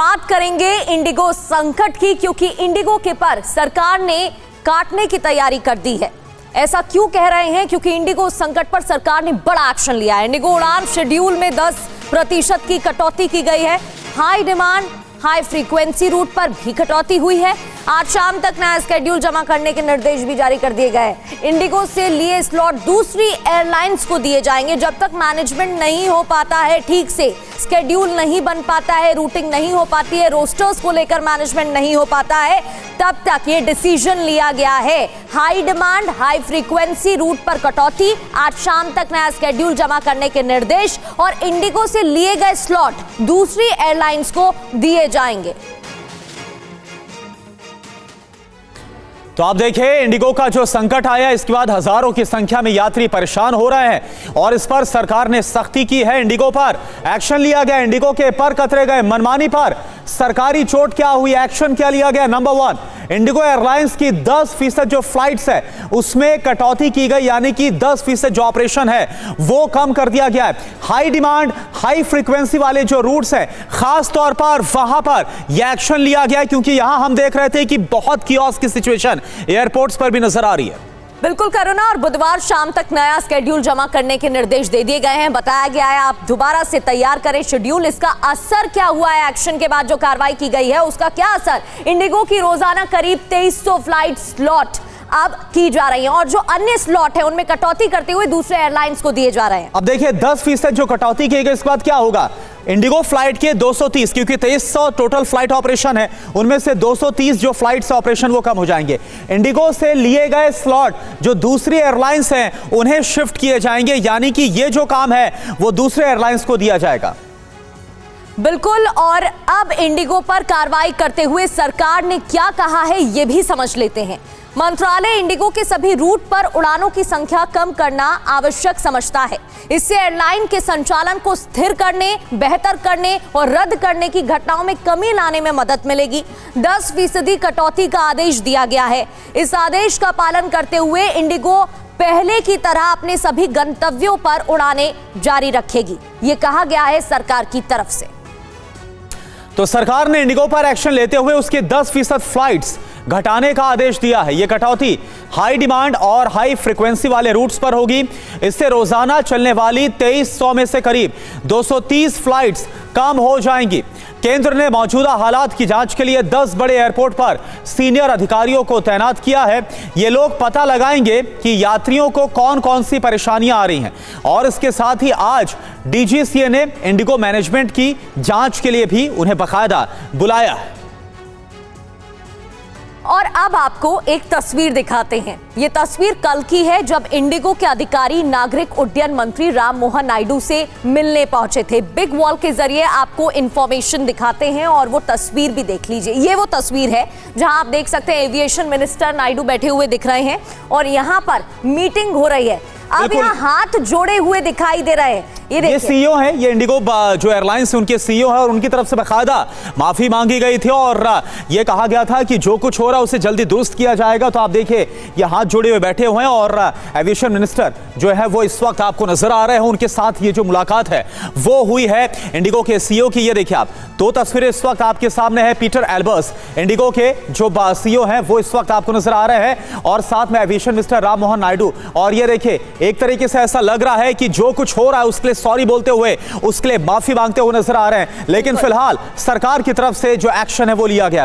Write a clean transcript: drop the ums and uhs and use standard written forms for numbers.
बात करेंगे इंडिगो संकट की, क्योंकि इंडिगो के पर सरकार ने काटने की तैयारी कर दी है। ऐसा क्यों कह रहे हैं? क्योंकि इंडिगो संकट पर सरकार ने बड़ा एक्शन लिया है। इंडिगो उड़ान शेड्यूल में 10% की कटौती की गई है। High demand high frequency route पर भी कटौती हुई है। आज शाम तक नया स्केड्यूल जमा करने के निर्देश भी जारी कर दिए गए। इंडिगो से लिए स्लॉट दूसरी एयरलाइंस को दिए जाएंगे। जब तक मैनेजमेंट नहीं हो पाता है, ठीक से स्केड्यूल नहीं बन पाता है, रूटिंग नहीं हो पाती है, रोस्टर्स को लेकर मैनेजमेंट नहीं हो पाता है, तब तक ये डिसीजन लिया गया है। High demand high frequency route पर कटौती, आज शाम तक नया स्केड्यूल जमा करने के निर्देश और इंडिगो से लिए गए स्लॉट दूसरी एयरलाइंस को दिए जाएंगे। तो आप देखिए, इंडिगो का जो संकट आया, इसके बाद हजारों की संख्या में यात्री परेशान हो रहे हैं और इस पर सरकार ने सख्ती की है। इंडिगो पर एक्शन लिया गया। इंडिगो के पर कतरे गए। मनमानी पर सरकारी चोट क्या हुई, एक्शन क्या लिया गया? नंबर 1, इंडिगो एयरलाइंस की 10% जो फ्लाइट्स है उसमें कटौती की गई, यानी कि 10% जो ऑपरेशन है वो कम कर दिया गया है। हाई डिमांड हाई फ्रीक्वेंसी वाले जो रूट्स हैं, खास तौर पर वहां पर यह एक्शन लिया गया, क्योंकि यहां हम देख रहे थे कि बहुत कियोस्क की सिचुएशन एयरपोर्ट्स पर भी नजर आ रही है। बिल्कुल करुणा, और बुधवार शाम तक नया स्केड्यूल जमा करने के निर्देश दे दिए गए हैं। बताया गया है आप दोबारा से तैयार करें शेड्यूल। इसका असर क्या हुआ है? एक्शन के बाद जो कार्रवाई की गई है उसका क्या असर? इंडिगो की रोजाना करीब 2300 फ्लाइट स्लॉट अब की जा रही हैं और जो अन्य स्लॉट है उनमें कटौती करते हुए दूसरे एयरलाइंस को दिए जा रहे हैं। अब देखिए, 10% जो कटौती की गई, इसके बाद क्या होगा? इंडिगो फ्लाइट के 230, क्योंकि 2300 टोटल फ्लाइट ऑपरेशन है, उनमें से 230 जो फ्लाइट्स ऑपरेशन वो कम हो जाएंगे। इंडिगो से लिए गए स्लॉट जो दूसरी एयरलाइंस हैं उन्हें शिफ्ट किए जाएंगे, यानी कि ये जो काम है वो दूसरे एयरलाइंस को दिया जाएगा। बिल्कुल, और अब इंडिगो पर कार्रवाई करते हुए सरकार ने क्या कहा है ये भी समझ लेते हैं। मंत्रालय इंडिगो के सभी रूट पर उड़ानों की संख्या कम करना आवश्यक समझता है। इससे एयरलाइन के संचालन को स्थिर करने, बेहतर करने और रद्द करने की घटनाओं में कमी लाने में मदद मिलेगी। 10% कटौती का आदेश दिया गया है। इस आदेश का पालन करते हुए इंडिगो पहले की तरह अपने सभी गंतव्यों पर उड़ानें जारी रखेगी, ये कहा गया है सरकार की तरफ से। तो सरकार ने इंडिगो पर एक्शन लेते हुए उसके 10% फ्लाइट्स घटाने का आदेश दिया है। यह कटौती हाई डिमांड और हाई फ्रीक्वेंसी वाले रूट्स पर होगी। इससे रोजाना चलने वाली 2300 में से करीब 230 फ्लाइट्स कम हो जाएंगी। केंद्र ने मौजूदा हालात की जांच के लिए 10 बड़े एयरपोर्ट पर सीनियर अधिकारियों को तैनात किया है। ये लोग पता लगाएंगे कि यात्रियों को कौन कौन सी परेशानियां आ रही हैं, और इसके साथ ही आज डीजीसीए ने इंडिगो मैनेजमेंट की जांच के लिए भी उन्हें बाकायदा बुलाया है। और अब आपको एक तस्वीर दिखाते हैं। ये तस्वीर कल की है, जब इंडिगो के अधिकारी नागरिक उड्डयन मंत्री राम मोहन नायडू से मिलने पहुंचे थे। बिग वॉल के जरिए आपको इंफॉर्मेशन दिखाते हैं और वो तस्वीर भी देख लीजिए। ये वो तस्वीर है जहां आप देख सकते हैं एविएशन मिनिस्टर नायडू बैठे हुए दिख रहे हैं और यहां पर मीटिंग हो रही है। अब यहाँ हाथ जोड़े हुए दिखाई दे रहे हैं। ये सीईओ है, ये इंडिगो जो एयरलाइंस उनके सीईओ है और उनकी तरफ से बाकायदा माफी मांगी गई थी और ये कहा गया था कि जो कुछ हो रहा है उसे जल्दी दुरुस्त किया जाएगा। तो आप देखिए, ये हाथ जोड़े हुए बैठे हुए हैं और एविएशन मिनिस्टर जो है वो इस वक्त आपको नजर आ रहे हैं। उनके साथ ये जो मुलाकात है वो हुई है इंडिगो के सीईओ की। ये देखिए आप, 2 तस्वीरें इस वक्त आपके सामने है। पीटर एल्बर्स इंडिगो के जो सीईओ हैं वो इस वक्त आपको नजर आ रहे हैं और साथ में एविएशन मिनिस्टर राम मोहन नायडू। और ये देखिए, एक तरीके से ऐसा लग रहा है कि जो कुछ हो रहा है उसके लिए सॉरी बोलते हुए, उसके लिए माफी मांगते हुए नजर आ रहे हैं। लेकिन फिलहाल सरकार की तरफ से जो एक्शन है वो लिया गया।